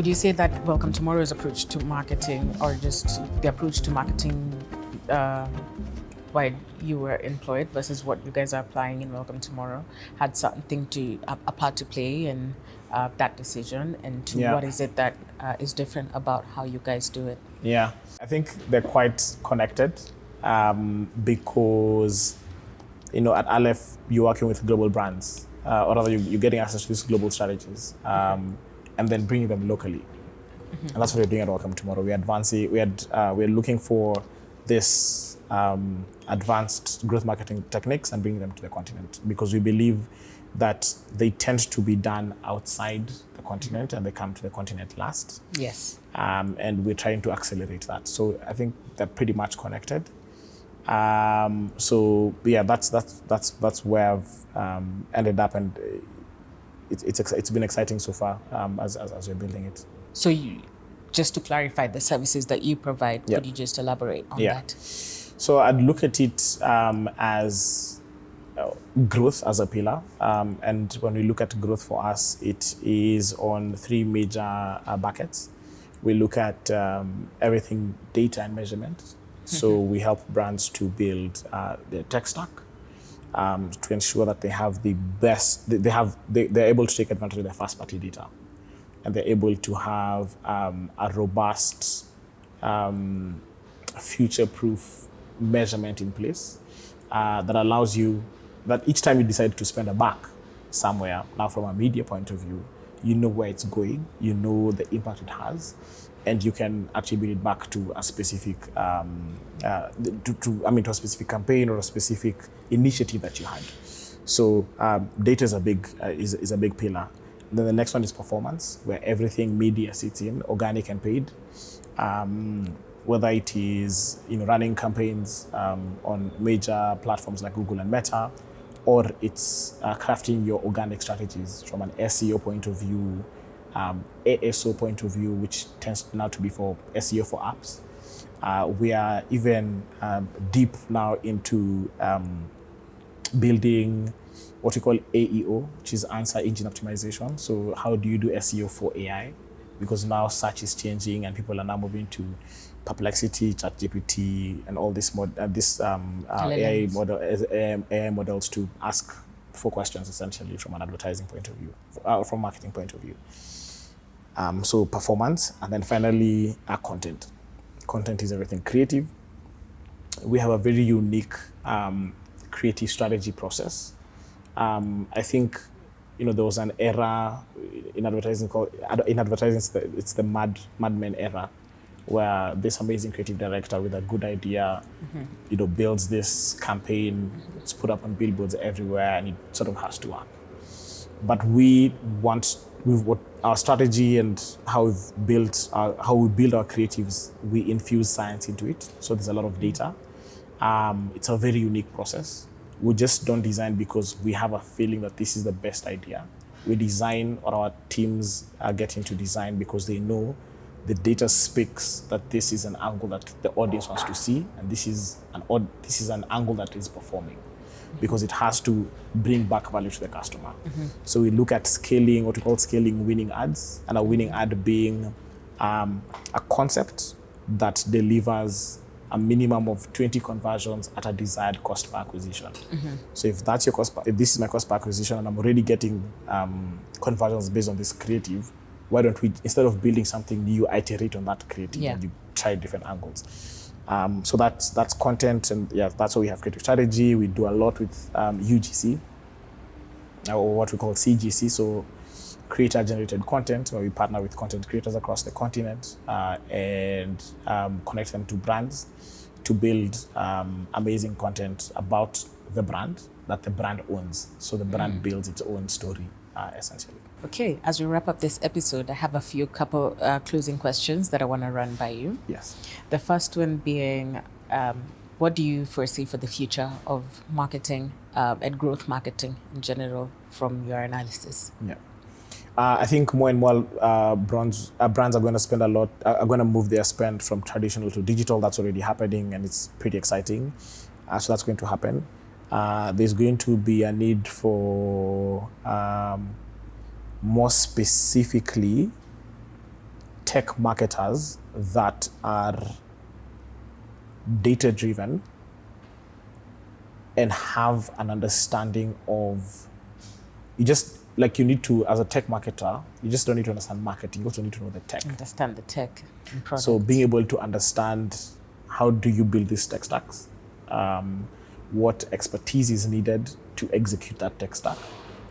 Would you say that Welcome Tomorrow's approach to marketing, or just the approach to marketing while you were employed versus what you guys are applying in Welcome Tomorrow, had something to a part to play in that decision? And to what is it that is different about how you guys do it? Yeah, I think they're quite connected because, at Aleph, you're working with global brands, or rather you're getting access to these global strategies and then bringing them locally. And that's what we're doing at Welcome Tomorrow. We're looking for this advanced growth marketing techniques and bringing them to the continent, because we believe that they tend to be done outside the continent and they come to the continent last. Yes. And we're trying to accelerate that. So I think they're pretty much connected. So yeah, that's where I've ended up, and it's been exciting so far as we're building it. So just to clarify the services that you provide, could you just elaborate on that? So I'd look at it as growth as a pillar. And when we look at growth for us, it is on three major buckets. We look at everything data and measurement. So we help brands to build their tech stack to ensure that they have the best, they're able to take advantage of their first party data. And they're able to have a robust, future-proof measurement in place that allows you, that each time you decide to spend a buck somewhere, now from a media point of view, you know where it's going, you know the impact it has, and you can attribute it back to a specific, to a specific campaign or a specific initiative that you had. So data is a big pillar. Then the next one is performance, where everything media sits in, organic and paid. Whether it is running campaigns on major platforms like Google and Meta, or it's crafting your organic strategies from an SEO point of view, ASO point of view, which tends now to be for SEO for apps. We are even deep now into building what we call AEO, which is answer engine optimization. So how do you do SEO for AI? Because now search is changing and people are now moving to Perplexity, ChatGPT, and all this AI models to ask for questions essentially from an advertising point of view, from marketing point of view. So performance, and then finally content. Content is everything creative. We have a very unique creative strategy process. I think there was an era in advertising it's the madmen era, where this amazing creative director with a good idea builds this campaign, it's put up on billboards everywhere, and it sort of has to work. But what our strategy and how we build our creatives, we infuse science into it. So there's a lot of data. It's a very unique process. We just don't design because we have a feeling that this is the best idea. We design, or our teams are getting to design because they know the data speaks that this is an angle that the audience wants to see, and this is an angle that is performing, because it has to bring back value to the customer. So we look at scaling, what we call scaling winning ads, and a winning ad being a concept that delivers a minimum of 20 conversions at a desired cost per acquisition. So if that's your if this is my cost per acquisition and I'm already getting conversions based on this creative, why don't we, instead of building something new, iterate on that creative and you try different angles. So that's content, and that's why we have creative strategy. We do a lot with UGC, or what we call CGC, so creator-generated content, where we partner with content creators across the continent and connect them to brands to build amazing content about the brand that the brand owns. So the brand builds its own story, essentially. Okay, as we wrap up this episode, I have a few couple closing questions that I want to run by you. Yes. The first one being, what do you foresee for the future of marketing and growth marketing in general from your analysis? Yeah. I think more and more brands are going to spend are going to move their spend from traditional to digital. That's already happening, and it's pretty exciting. So that's going to happen. There's going to be a need for more specifically tech marketers that are data driven and have an understanding of, you need to, as a tech marketer, you just don't need to understand marketing, you also need to know the tech. Understand the tech and products. So being able to understand how do you build these tech stacks, what expertise is needed to execute that tech stack,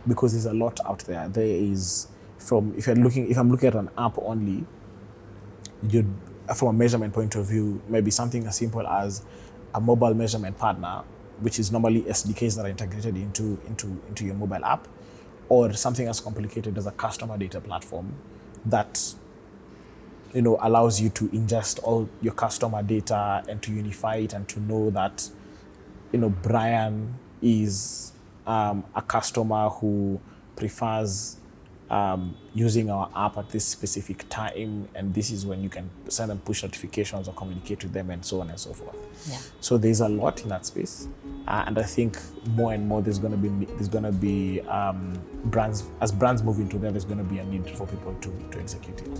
because there's a lot out there. There is, if I'm looking at an app only, from a measurement point of view, maybe something as simple as a mobile measurement partner, which is normally SDKs that are integrated into your mobile app, or something as complicated as a customer data platform that allows you to ingest all your customer data and to unify it and to know that Brian is a customer who prefers using our app at this specific time, and this is when you can send them push notifications or communicate with them, and so on and so forth. Yeah. So there's a lot in that space, and I think more and more there's going to be brands, as brands move into there, there's going to be a need for people to execute it.